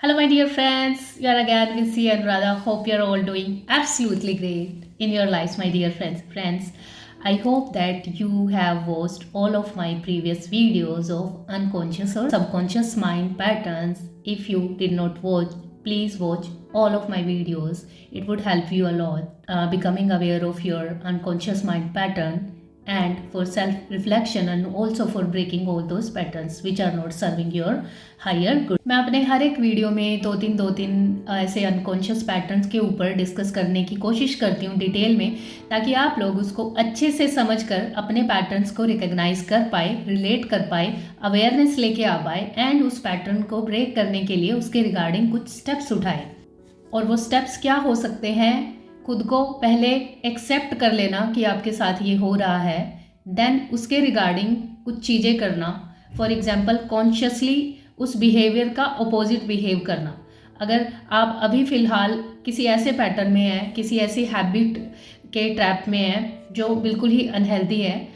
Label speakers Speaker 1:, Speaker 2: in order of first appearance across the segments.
Speaker 1: Hello, my dear friends. We are again with C and Radha. Hope you are all doing absolutely great in your lives, my dear friends. I hope that you have watched all of my previous videos of unconscious or subconscious mind patterns. If you did not watch, please watch all of my videos. It would help you a lot becoming aware of your unconscious mind pattern and for self reflection and also for breaking all those patterns which are not serving your higher good. मैं अपने हर एक video में दो तीन ऐसे unconscious patterns के ऊपर discuss करने की कोशिश करती हूँ डिटेल में, ताकि आप लोग उसको अच्छे से समझकर अपने पैटर्न्स को रिकग्नाइज कर पाए, रिलेट कर पाए, अवेयरनेस लेके आ पाए एंड उस पैटर्न को ब्रेक करने के लिए उसके रिगार्डिंग कुछ स्टेप्स उठाए। और वो स्टेप्स क्या हो सकते हैं? खुद को पहले एक्सेप्ट कर लेना कि आपके साथ ये हो रहा है, देन उसके रिगार्डिंग कुछ चीज़ें करना। फॉर एग्जाम्पल कॉन्शियसली उस बिहेवियर का अपोजिट बिहेव करना। अगर आप अभी फ़िलहाल किसी ऐसे पैटर्न में हैं, किसी ऐसी हैबिट के ट्रैप में हैं जो बिल्कुल ही अनहेल्दी है,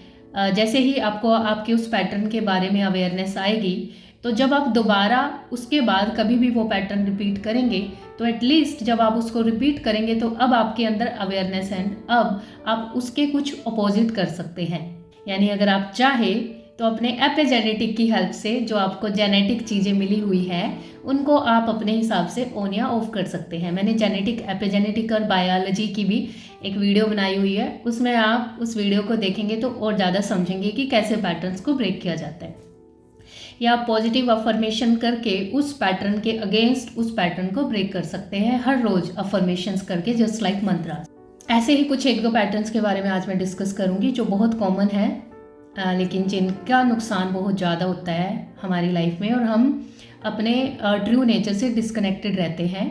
Speaker 1: जैसे ही आपको आपके उस पैटर्न के बारे में अवेयरनेस आएगी, तो जब आप दोबारा उसके बाद कभी भी वो पैटर्न रिपीट करेंगे, तो एटलीस्ट जब आप उसको रिपीट करेंगे तो अब आपके अंदर अवेयरनेस है, अब आप उसके कुछ अपोजिट कर सकते हैं। यानी अगर आप चाहे तो अपने एपिजेनेटिक की हेल्प से जो आपको जेनेटिक चीज़ें मिली हुई है उनको आप अपने हिसाब से ऑन या ऑफ कर सकते हैं। मैंने जेनेटिक, एपिजेनेटिक और बायोलॉजी की भी एक वीडियो बनाई हुई है, उसमें आप उस वीडियो को देखेंगे तो और ज़्यादा समझेंगे कि कैसे पैटर्न्स को ब्रेक किया जाता है। या पॉजिटिव अफर्मेशन करके उस पैटर्न के अगेंस्ट उस पैटर्न को ब्रेक कर सकते हैं, हर रोज अफर्मेशंस करके, जस्ट लाइक मंत्रास। ऐसे ही कुछ एक दो पैटर्न्स के बारे में आज मैं डिस्कस करूंगी जो बहुत कॉमन है, लेकिन जिनका नुकसान बहुत ज़्यादा होता है हमारी लाइफ में और हम अपने ट्रू नेचर से डिस्कनेक्टेड रहते हैं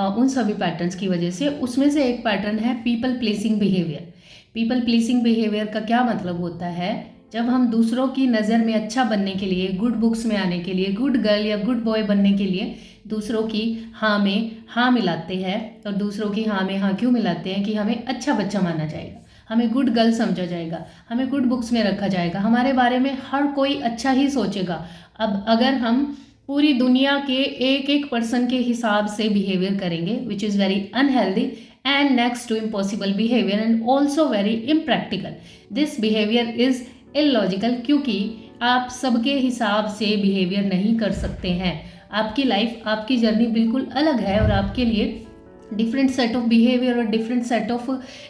Speaker 1: उन सभी पैटर्न्स की वजह से। उसमें से एक पैटर्न है पीपल प्लीसिंग बिहेवियर। पीपल प्लीसिंग बिहेवियर का क्या मतलब होता है? जब हम दूसरों की नज़र में अच्छा बनने के लिए, गुड बुक्स में आने के लिए, गुड गर्ल या गुड बॉय बनने के लिए दूसरों की हाँ में हाँ मिलाते हैं। और दूसरों की हाँ में हाँ क्यों मिलाते हैं? कि हमें अच्छा बच्चा माना जाएगा, हमें गुड गर्ल समझा जाएगा, हमें गुड बुक्स में रखा जाएगा, हमारे बारे में हर कोई अच्छा ही सोचेगा। अब अगर हम पूरी दुनिया के एक एक पर्सन के हिसाब से बिहेवियर करेंगे, which is very unhealthy and next to impossible behavior and also very impractical. This behavior is illogical क्योंकि आप सबके हिसाब से बिहेवियर नहीं कर सकते हैं। आपकी लाइफ, आपकी जर्नी बिल्कुल अलग है और आपके लिए डिफरेंट सेट ऑफ बिहेवियर और डिफरेंट सेट ऑफ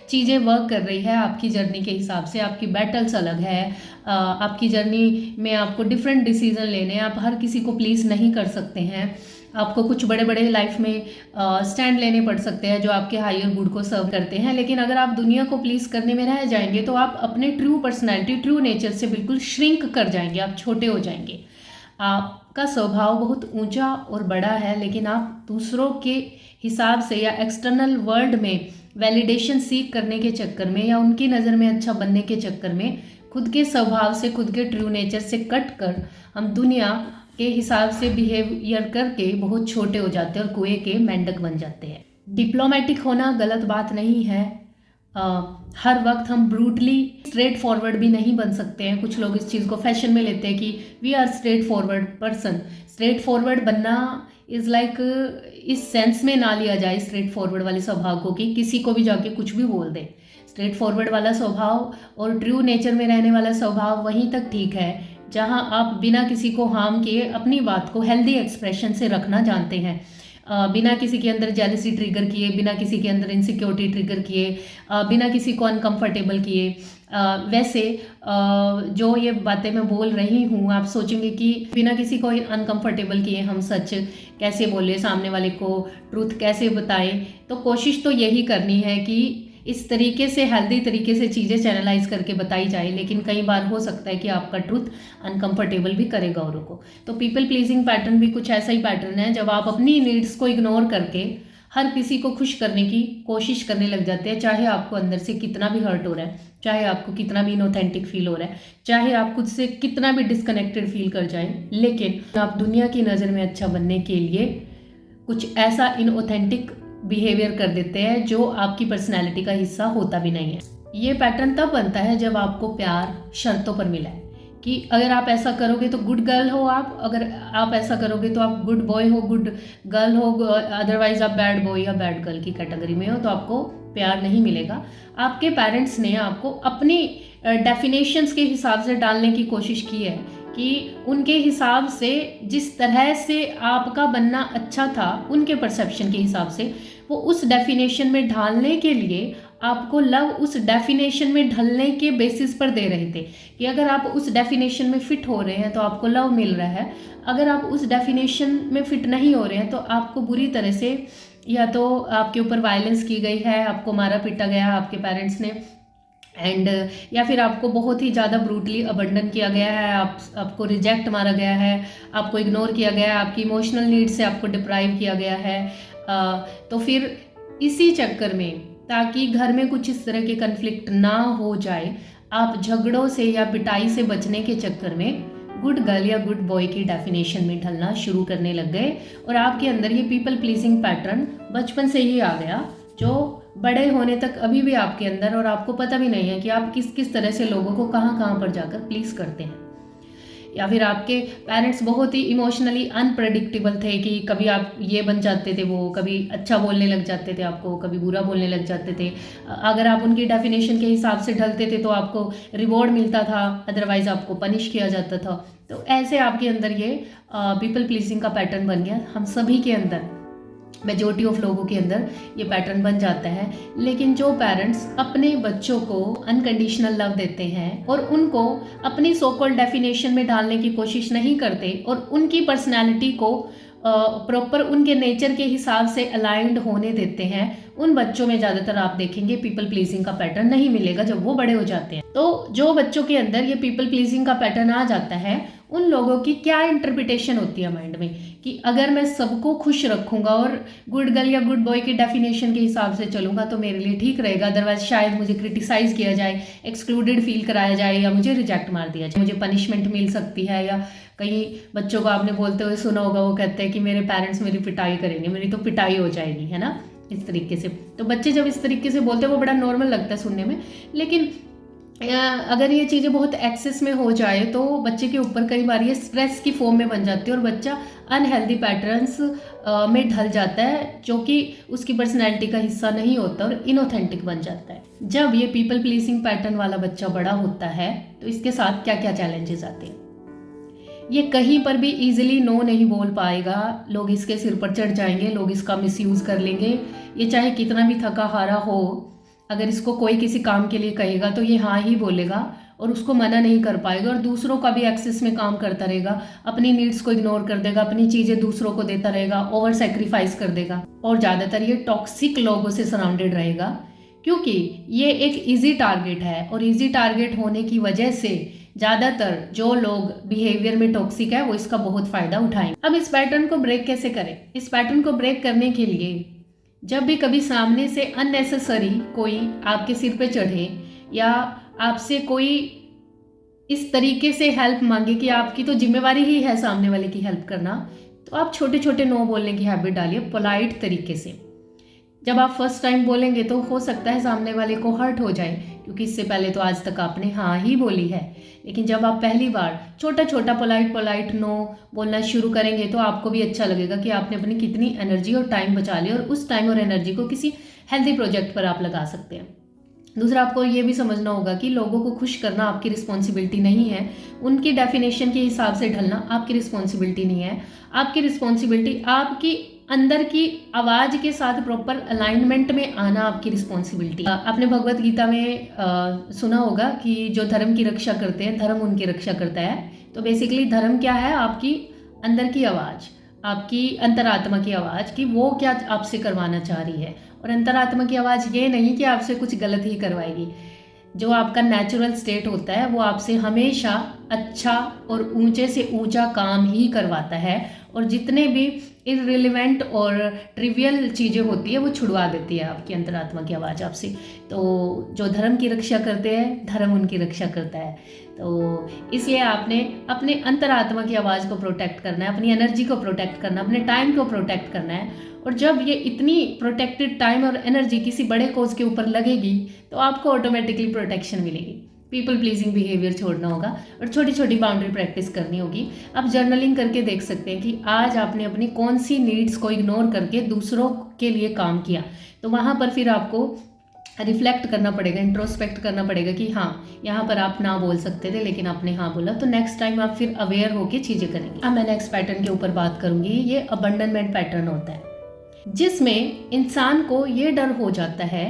Speaker 1: चीज़ें वर्क कर रही है आपकी जर्नी के हिसाब से। आपकी बैटल्स अलग है, आपकी जर्नी में आपको डिफरेंट डिसीजन लेने हैं, आप हर किसी को प्लीज़ नहीं कर सकते हैं। आपको कुछ बड़े बड़े लाइफ में स्टैंड लेने पड़ सकते हैं जो आपके हायर गुड को सर्व करते हैं, लेकिन अगर आप दुनिया को प्लीज़ करने में रह जाएंगे तो आप अपने ट्रू पर्सनैलिटी, ट्रू नेचर से बिल्कुल श्रिंक कर जाएंगे, आप छोटे हो जाएंगे। आपका स्वभाव बहुत ऊंचा और बड़ा है, लेकिन आप दूसरों के हिसाब से या एक्सटर्नल वर्ल्ड में वैलिडेशन सीख करने के चक्कर में या उनकी नज़र में अच्छा बनने के चक्कर में खुद के स्वभाव से, खुद के ट्रू नेचर से कट कर हम दुनिया के हिसाब से बिहेवियर करके बहुत छोटे हो जाते हैं और कुएं के मेंढक बन जाते हैं। डिप्लोमेटिक होना गलत बात नहीं है, हर वक्त हम ब्रूटली स्ट्रेट फॉरवर्ड भी नहीं बन सकते हैं। कुछ लोग इस चीज़ को फैशन में लेते हैं कि we are straight forward person. Straight forward बनना इज़ लाइक इस सेंस में ना लिया जाए स्ट्रेट फॉरवर्ड वाले स्वभाव को कि किसी को भी जाके कुछ भी बोल दे। स्ट्रेट फॉरवर्ड वाला स्वभाव और ट्रू नेचर में रहने वाला स्वभाव वहीं तक ठीक है जहां आप बिना किसी को हार्म किए अपनी बात को हेल्दी एक्सप्रेशन से रखना जानते हैं, बिना किसी के अंदर जेलसी ट्रिगर किए, बिना किसी के अंदर इनसिक्योरिटी ट्रिगर किए, बिना किसी को अनकंफर्टेबल किए। वैसे जो ये बातें मैं बोल रही हूँ, आप सोचेंगे कि बिना किसी को अनकंफर्टेबल किए हम सच कैसे बोले, सामने वाले को ट्रूथ कैसे बताएं। तो कोशिश तो यही करनी है कि इस तरीके से, हेल्दी तरीके से चीज़ें चैनलाइज करके बताई जाए, लेकिन कई बार हो सकता है कि आपका ट्रूथ अनकंफर्टेबल भी करेगा औरों को। तो पीपल प्लीजिंग पैटर्न भी कुछ ऐसा ही पैटर्न है जब आप अपनी नीड्स को इग्नोर करके हर किसी को खुश करने की कोशिश करने लग जाते हैं, चाहे आपको अंदर से कितना भी हर्ट हो रहा है, चाहे आपको कितना भी इनऑथेंटिक फील हो रहा है, चाहे आप खुद से कितना भी डिस्कनेक्टेड फील कर जाए, लेकिन आप दुनिया की नज़र में अच्छा बनने के लिए कुछ ऐसा इनऑथेंटिक बिहेवियर कर देते हैं जो आपकी पर्सनैलिटी का हिस्सा होता भी नहीं है। ये पैटर्न तब बनता है जब आपको प्यार शर्तों पर मिला है, कि अगर आप ऐसा करोगे तो गुड गर्ल हो आप, अगर आप ऐसा करोगे तो आप गुड बॉय हो, गुड गर्ल हो, अदरवाइज आप बैड बॉय या बैड गर्ल की कैटेगरी में हो, तो आपको प्यार नहीं मिलेगा। आपके पेरेंट्स ने आपको अपनी डेफिनेशंस के हिसाब से डालने की कोशिश की है कि उनके हिसाब से जिस तरह से आपका बनना अच्छा था, उनके परसेप्शन के हिसाब से वो उस डेफिनेशन में ढालने के लिए आपको लव उस डेफिनेशन में ढलने के बेसिस पर दे रहे थे कि अगर आप उस डेफिनेशन में फिट हो रहे हैं तो आपको लव मिल रहा है, अगर आप उस डेफिनेशन में फिट नहीं हो रहे हैं तो आपको बुरी तरह से या तो आपके ऊपर वायलेंस की गई है, आपको मारा पीटा गया आपके पेरेंट्स ने, एंड या फिर आपको बहुत ही ज़्यादा ब्रूटली अबंडन किया गया है, आपको रिजेक्ट मारा गया है, आपको इग्नोर किया गया है, आपकी इमोशनल नीड से आपको डिप्राइव किया गया है। तो फिर इसी चक्कर में, ताकि घर में कुछ इस तरह के कन्फ्लिक्ट ना हो जाए, आप झगड़ों से या पिटाई से बचने के चक्कर में गुड गर्ल या गुड बॉय की डेफिनेशन में ढलना शुरू करने लग गए और आपके अंदर ये पीपल प्लीजिंग पैटर्न बचपन से ही आ गया, जो बड़े होने तक अभी भी आपके अंदर, और आपको पता भी नहीं है कि आप किस किस तरह से लोगों को कहाँ कहाँ पर जाकर प्लीज़ करते हैं। या फिर आपके पेरेंट्स बहुत ही इमोशनली अनप्रडिक्टेबल थे कि कभी आप ये बन जाते थे, वो कभी अच्छा बोलने लग जाते थे आपको, कभी बुरा बोलने लग जाते थे। अगर आप उनकी डेफिनेशन के हिसाब से ढलते थे तो आपको रिवॉर्ड मिलता था, अदरवाइज आपको पनिश किया जाता था। तो ऐसे आपके अंदर ये पीपल प्लीजिंग का पैटर्न बन गया। हम सभी के अंदर, मेजॉरिटी ऑफ लोगों के अंदर ये पैटर्न बन जाता है। लेकिन जो पेरेंट्स अपने बच्चों को अनकंडीशनल लव देते हैं और उनको अपनी सो कॉल्ड डेफिनेशन में डालने की कोशिश नहीं करते और उनकी पर्सनैलिटी को प्रॉपर उनके नेचर के हिसाब से अलाइंड होने देते हैं, उन बच्चों में ज़्यादातर आप देखेंगे पीपल प्लीजिंग का पैटर्न नहीं मिलेगा जब वो बड़े हो जाते हैं। तो जो बच्चों के अंदर ये पीपल प्लीजिंग का पैटर्न आ जाता है, उन लोगों की क्या इंटरप्रिटेशन होती है माइंड में कि अगर मैं सबको खुश रखूंगा और गुड गर्ल या गुड बॉय की डेफिनेशन के हिसाब से चलूंगा तो मेरे लिए ठीक रहेगा, अदरवाइज शायद मुझे क्रिटिसाइज किया जाए, एक्सक्लूडेड फील कराया जाए या मुझे रिजेक्ट मार दिया जाए, मुझे पनिशमेंट मिल सकती है। या कई बच्चों को आपने बोलते हुए सुना होगा, वो कहते हैं कि मेरे पेरेंट्स मेरी पिटाई करेंगे, मेरी तो पिटाई हो जाएगी, है ना, इस तरीके से। तो बच्चे जब इस तरीके से बोलते हैं वो बड़ा नॉर्मल लगता है सुनने में, लेकिन अगर ये चीज़ें बहुत एक्सेस में हो जाए तो बच्चे के ऊपर कई बार ये स्ट्रेस की फॉर्म में बन जाती है और बच्चा अनहेल्दी पैटर्न्स में ढल जाता है, जो कि उसकी पर्सनैलिटी का हिस्सा नहीं होता और इनऑथेंटिक बन जाता है। जब ये पीपल प्लीजिंग पैटर्न वाला बच्चा बड़ा होता है तो इसके साथ क्या क्या चैलेंजेस आते हैं। ये कहीं पर भी इजीली नो नहीं बोल पाएगा, लोग इसके सिर पर चढ़ जाएंगे, लोग इसका मिसयूज़ कर लेंगे। ये चाहे कितना भी थका हारा हो, अगर इसको कोई किसी काम के लिए कहेगा तो ये हाँ ही बोलेगा और उसको मना नहीं कर पाएगा और दूसरों का भी एक्सेस में काम करता रहेगा, अपनी नीड्स को इग्नोर कर देगा, अपनी चीज़ें दूसरों को देता रहेगा, ओवर सेक्रीफाइस कर देगा और ज़्यादातर ये टॉक्सिक लोगों से सराउंडेड रहेगा, क्योंकि ये एक ईजी टारगेट है और ईजी टारगेट होने की वजह से ज़्यादातर जो लोग बिहेवियर में टॉक्सिक है वो इसका बहुत फ़ायदा उठाएंगे। अब इस पैटर्न को ब्रेक कैसे करें? इस पैटर्न को ब्रेक करने के लिए जब भी कभी सामने से अननेसेसरी कोई आपके सिर पे चढ़े या आपसे कोई इस तरीके से हेल्प मांगे कि आपकी तो जिम्मेवारी ही है सामने वाले की हेल्प करना, तो आप छोटे छोटे नो बोलने की हैबिट डालिए पोलाइट तरीके से। जब आप फर्स्ट टाइम बोलेंगे तो हो सकता है सामने वाले को हर्ट हो जाए, क्योंकि इससे पहले तो आज तक आपने हाँ ही बोली है। लेकिन जब आप पहली बार छोटा छोटा पोलाइट नो बोलना शुरू करेंगे तो आपको भी अच्छा लगेगा कि आपने अपनी कितनी एनर्जी और टाइम बचा लिया और उस टाइम और एनर्जी को किसी हेल्दी प्रोजेक्ट पर आप लगा सकते हैं। दूसरा, आपको ये भी समझना होगा कि लोगों को खुश करना आपकी रिस्पॉन्सिबिलिटी नहीं है, उनकी डेफिनेशन के हिसाब से ढलना आपकी रिस्पॉन्सिबिलिटी नहीं है। आपकी रिस्पॉन्सिबिलिटी आपकी अंदर की आवाज़ के साथ प्रॉपर अलाइनमेंट में आना आपकी रिस्पॉन्सिबिलिटी। आपने भगवत गीता में सुना होगा कि जो धर्म की रक्षा करते हैं धर्म उनकी रक्षा करता है। तो बेसिकली धर्म क्या है? आपकी अंदर की आवाज़, आपकी अंतरात्मा की आवाज़ कि वो क्या आपसे करवाना चाह रही है। और अंतरात्मा की आवाज़ ये नहीं कि आपसे कुछ गलत ही करवाएगी। जो आपका नेचुरल स्टेट होता है वो आपसे हमेशा अच्छा और ऊंचे से ऊंचा काम ही करवाता है और जितने भी इररिलेवेंट और ट्रिवियल चीज़ें होती है वो छुड़वा देती है आपकी अंतरात्मा की आवाज़ आपसे। तो जो धर्म की रक्षा करते हैं धर्म उनकी रक्षा करता है। तो इसलिए आपने अपने अंतरात्मा की आवाज़ को प्रोटेक्ट करना है, अपनी एनर्जी को प्रोटेक्ट करना, अपने टाइम को प्रोटेक्ट करना है। और जब ये इतनी प्रोटेक्टेड टाइम और एनर्जी किसी बड़े कोज के ऊपर लगेगी तो आपको ऑटोमेटिकली प्रोटेक्शन मिलेगी। पीपल प्लीजिंग बिहेवियर छोड़ना होगा और छोटी छोटी बाउंड्री प्रैक्टिस करनी होगी। आप जर्नलिंग करके देख सकते हैं कि आज आपने अपनी कौन सी नीड्स को इग्नोर करके दूसरों के लिए काम किया, तो वहाँ पर फिर आपको रिफ्लेक्ट करना पड़ेगा, इंट्रोस्पेक्ट करना पड़ेगा कि हाँ यहाँ पर आप ना बोल सकते थे लेकिन आपने हाँ बोला, तो नेक्स्ट टाइम आप फिर अवेयर होके चीज़ें करेंगे। अब मैं नेक्स्ट पैटर्न के ऊपर बात करूँगी। ये अबंडनमेंट पैटर्न होता है जिसमें इंसान को ये डर हो जाता है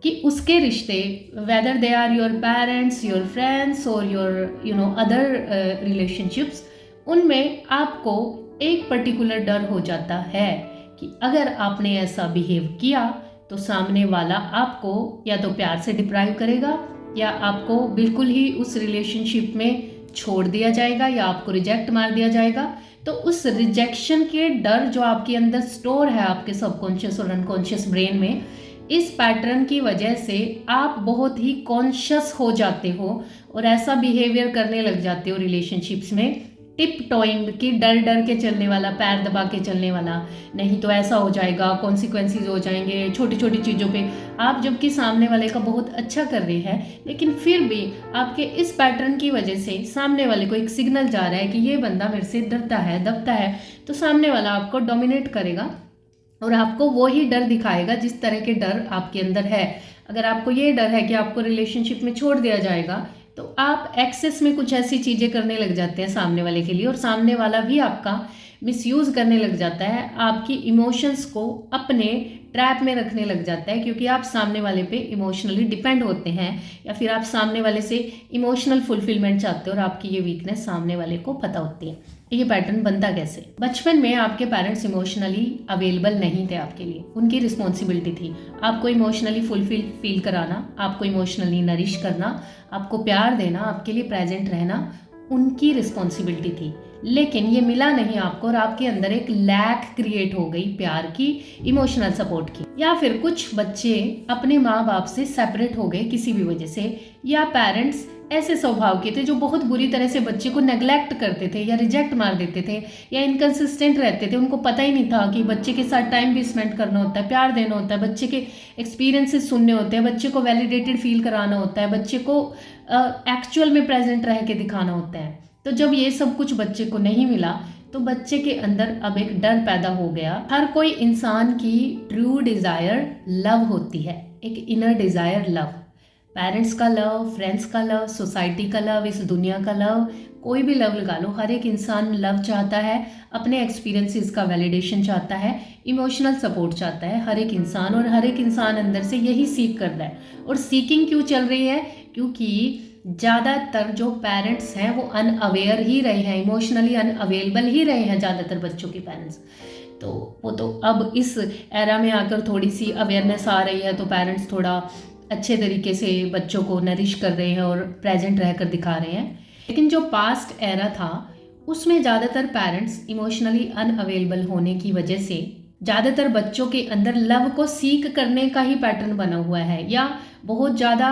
Speaker 1: कि उसके रिश्ते, whether they are your parents, your friends और योर अदर रिलेशनशिप्स, उनमें आपको एक पर्टिकुलर डर हो जाता है कि अगर आपने ऐसा बिहेव किया तो सामने वाला आपको या तो प्यार से डिप्राइव करेगा या आपको बिल्कुल ही उस रिलेशनशिप में छोड़ दिया जाएगा या आपको रिजेक्ट मार दिया जाएगा। तो उस रिजेक्शन के डर जो आपके अंदर स्टोर है आपके सबकॉन्शियस और अनकॉन्शियस ब्रेन में, इस पैटर्न की वजह से आप बहुत ही कॉन्शियस हो जाते हो और ऐसा बिहेवियर करने लग जाते हो रिलेशनशिप्स में, टिप टॉइंग की डर डर के चलने वाला, पैर दबा के चलने वाला, नहीं तो ऐसा हो जाएगा, कॉन्सिक्वेंसेस हो जाएंगे, छोटी छोटी चीज़ों पे आप जबकि सामने वाले का बहुत अच्छा कर रहे हैं लेकिन फिर भी आपके इस पैटर्न की वजह से सामने वाले को एक सिग्नल जा रहा है कि ये बंदा मेरे से डरता है, दबता है, तो सामने वाला आपको डोमिनेट करेगा और आपको वो ही डर दिखाएगा जिस तरह के डर आपके अंदर है। अगर आपको ये डर है कि आपको रिलेशनशिप में छोड़ दिया जाएगा तो आप एक्सेस में कुछ ऐसी चीज़ें करने लग जाते हैं सामने वाले के लिए और सामने वाला भी आपका मिसयूज़ करने लग जाता है, आपकी इमोशंस को अपने ट्रैप में रखने लग जाता है क्योंकि आप सामने वाले पे इमोशनली डिपेंड होते हैं या फिर आप सामने वाले से इमोशनल फुलफिलमेंट चाहते हो और आपकी ये वीकनेस सामने वाले को पता होती है। ये पैटर्न बनता कैसे? बचपन में आपके पेरेंट्स इमोशनली अवेलेबल नहीं थे आपके लिए, उनकी रिस्पॉन्सिबिलिटी थी आपको इमोशनली फुलफिल फील कराना, आपको इमोशनली नरिश करना, आपको प्यार देना, आपके लिए प्रेजेंट रहना उनकी रिस्पॉन्सिबिलिटी थी। लेकिन ये मिला नहीं आपको और आपके अंदर एक लैक क्रिएट हो गई प्यार की, इमोशनल सपोर्ट की। या फिर कुछ बच्चे अपने माँ बाप से सेपरेट हो गए किसी भी वजह से, या पेरेंट्स ऐसे स्वभाव के थे जो बहुत बुरी तरह से बच्चे को नेग्लेक्ट करते थे या रिजेक्ट मार देते थे या इनकन्सिस्टेंट रहते थे। उनको पता ही नहीं था कि बच्चे के साथ टाइम भी स्पेंड करना होता है, प्यार देना होता है, बच्चे के एक्सपीरियंसेस सुनने होते हैं, बच्चे को वैलिडेटेड फील कराना होता है, बच्चे को एक्चुअल में प्रेजेंट रह के दिखाना होता है। तो जब ये सब कुछ बच्चे को नहीं मिला तो बच्चे के अंदर अब एक डर पैदा हो गया। हर कोई इंसान की ट्रू डिज़ायर लव होती है, एक इनर डिज़ायर लव, पेरेंट्स का लव, फ्रेंड्स का लव, सोसाइटी का लव, इस दुनिया का लव, कोई भी लव लगा लो। हर एक इंसान लव चाहता है, अपने एक्सपीरियंसेस का वैलिडेशन चाहता है, इमोशनल सपोर्ट चाहता है हर एक इंसान, और हर एक इंसान अंदर से यही सीख कर रहा है। और सीकिंग क्यों चल रही है? क्योंकि ज़्यादातर जो पेरेंट्स हैं वो अनअवेयर ही रहे हैं, इमोशनली अनअवेलेबल ही रहे हैं ज़्यादातर बच्चों के पेरेंट्स। तो वो तो अब इस एरा में आकर थोड़ी सी अवेयरनेस आ रही है तो पेरेंट्स थोड़ा अच्छे तरीके से बच्चों को नरिश कर रहे हैं और प्रेजेंट रहकर दिखा रहे हैं। लेकिन जो पास्ट एरा था उसमें ज़्यादातर पेरेंट्स इमोशनली अनअवेलेबल होने की वजह से ज़्यादातर बच्चों के अंदर लव को सीक करने का ही पैटर्न बना हुआ है, या बहुत ज़्यादा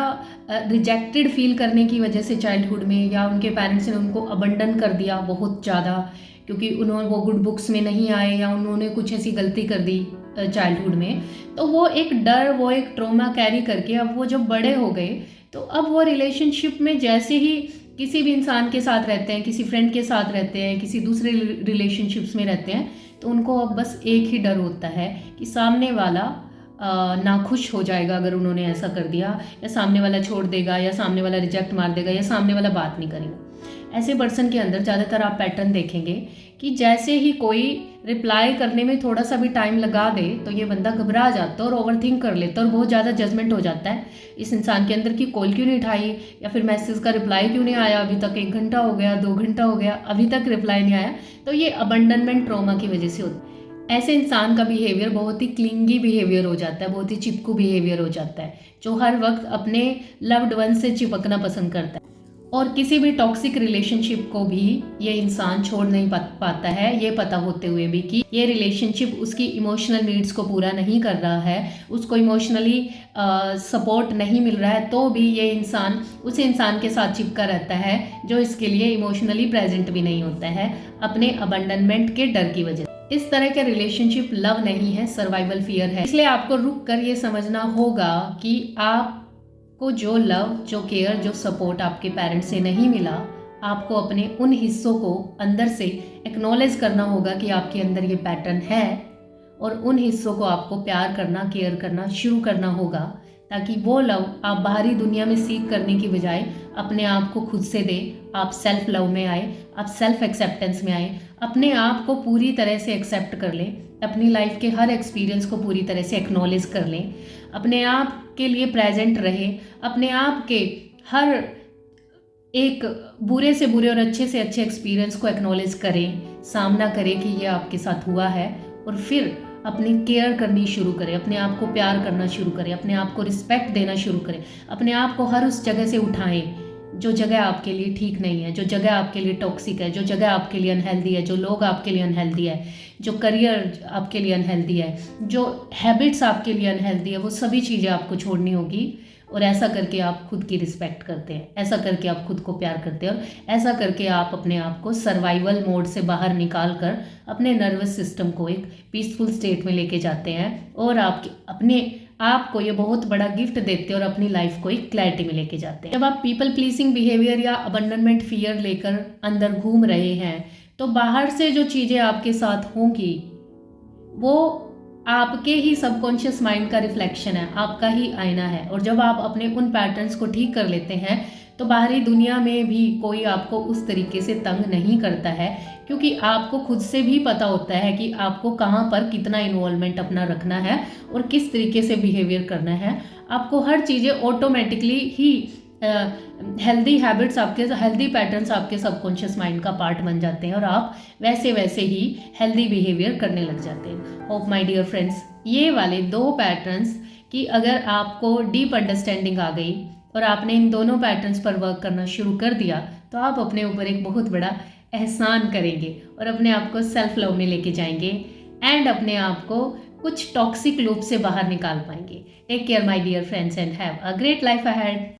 Speaker 1: रिजेक्टेड फील करने की वजह से चाइल्डहुड में, या उनके पेरेंट्स ने उनको अबंडन कर दिया बहुत ज़्यादा क्योंकि उन्होंने वो गुड बुक्स में नहीं आए या उन्होंने कुछ ऐसी गलती कर दी चाइल्डहुड में, तो वो एक डर, वो एक ट्रॉमा कैरी करके अब वो जब बड़े हो गए तो अब वो रिलेशनशिप में जैसे ही किसी भी इंसान के साथ रहते हैं, किसी फ्रेंड के साथ रहते हैं, किसी दूसरे रिलेशनशिप्स में रहते हैं, तो उनको अब बस एक ही डर होता है कि सामने वाला नाखुश हो जाएगा अगर उन्होंने ऐसा कर दिया, या सामने वाला छोड़ देगा, या सामने वाला रिजेक्ट मार देगा, या सामने वाला बात नहीं करेगा। ऐसे पर्सन के अंदर ज़्यादातर आप पैटर्न देखेंगे कि जैसे ही कोई रिप्लाई करने में थोड़ा सा भी टाइम लगा दे तो ये बंदा घबरा जाता है और ओवरथिंक कर लेता है और बहुत ज़्यादा जजमेंट हो जाता है इस इंसान के अंदर कि कॉल क्यों नहीं उठाई, या फिर मैसेज का रिप्लाई क्यों नहीं आया, अभी तक 1 घंटा हो गया, 2 घंटा हो गया, अभी तक रिप्लाई नहीं आया। तो ये अबंडनमेंट ट्रॉमा की वजह से होता है। ऐसे इंसान का बिहेवियर बहुत ही क्लिंगी बिहेवियर हो जाता है, बहुत ही चिपकू बिहेवियर हो जाता है, जो हर वक्त अपने लव्ड वन से चिपकना पसंद करता है। और किसी भी टॉक्सिक रिलेशनशिप को भी ये इंसान छोड़ नहीं पाता है, ये पता होते हुए भी कि ये रिलेशनशिप उसकी इमोशनल नीड्स को पूरा नहीं कर रहा है, उसको इमोशनली सपोर्ट नहीं मिल रहा है, तो भी ये इंसान उस इंसान के साथ चिपका रहता है जो इसके लिए इमोशनली प्रेजेंट भी नहीं होता है, अपने अबंडनमेंट के डर की वजह से। इस तरह का रिलेशनशिप लव नहीं है, सर्वाइवल फियर है। इसलिए आपको रुक कर ये समझना होगा कि आप को जो लव, जो केयर, जो सपोर्ट आपके पेरेंट्स से नहीं मिला, आपको अपने उन हिस्सों को अंदर से एक्नॉलेज करना होगा कि आपके अंदर ये पैटर्न है, और उन हिस्सों को आपको प्यार करना, केयर करना शुरू करना होगा, ताकि वो लव आप बाहरी दुनिया में सीख करने की बजाय अपने आप को खुद से दे, आप सेल्फ लव में आए, आप सेल्फ एक्सेप्टेंस में आए, अपने आप को पूरी तरह से एक्सेप्ट कर लें, अपनी लाइफ के हर एक्सपीरियंस को पूरी तरह से एक्नॉलेज कर लें, अपने आप के लिए प्रेजेंट रहे, अपने आप के हर एक बुरे से बुरे और अच्छे से अच्छे एक्सपीरियंस को एक्नॉलेज करें, सामना करें कि ये आपके साथ हुआ है, और फिर अपनी केयर करनी शुरू करें, अपने आप को प्यार करना शुरू करें, अपने आप को रिस्पेक्ट देना शुरू करें, अपने आप को हर उस जगह से उठाएं जो जगह आपके लिए ठीक नहीं है, जो जगह आपके लिए टॉक्सिक है, जो जगह आपके लिए अनहेल्दी है, जो लोग आपके लिए अनहेल्दी है, जो करियर आपके लिए अनहेल्दी है, जो हैबिट्स आपके लिए अनहेल्दी है, वो सभी चीज़ें आपको छोड़नी होगी। और ऐसा करके आप खुद की रिस्पेक्ट करते हैं, ऐसा करके आप खुद को प्यार करते हैं, और ऐसा करके आप अपने आप को सर्वाइवल मोड से बाहर निकाल कर अपने नर्वस सिस्टम को एक पीसफुल स्टेट में लेके जाते हैं, और आपके अपने आपको ये बहुत बड़ा गिफ्ट देते हैं और अपनी लाइफ को एक क्लैरिटी में लेके जाते हैं। जब आप पीपल प्लीजिंग बिहेवियर या अबंडनमेंट फियर लेकर अंदर घूम रहे हैं, तो बाहर से जो चीज़ें आपके साथ होंगी वो आपके ही सबकॉन्शियस माइंड का रिफ्लेक्शन है, आपका ही आईना है। और जब आप अपने उन पैटर्न्स को ठीक कर लेते हैं, तो बाहरी दुनिया में भी कोई आपको उस तरीके से तंग नहीं करता है, क्योंकि आपको खुद से भी पता होता है कि आपको कहाँ पर कितना इन्वॉल्वमेंट अपना रखना है और किस तरीके से बिहेवियर करना है। आपको हर चीज़ें ऑटोमेटिकली ही हेल्दी हैबिट्स, आपके हेल्दी पैटर्न्स आपके सबकॉन्शियस माइंड का पार्ट बन जाते हैं, और आप वैसे वैसे ही हेल्दी बिहेवियर करने लग जाते हैं। होप माय डियर फ्रेंड्स, ये वाले 2 पैटर्न्स की अगर आपको डीप अंडरस्टैंडिंग आ गई और आपने इन दोनों पैटर्न्स पर वर्क करना शुरू कर दिया, तो आप अपने ऊपर एक बहुत बड़ा एहसान करेंगे और अपने आप को सेल्फ लव में लेके जाएंगे, एंड अपने आप को कुछ टॉक्सिक लूप से बाहर निकाल पाएंगे। Take care my dear friends and have a great life ahead.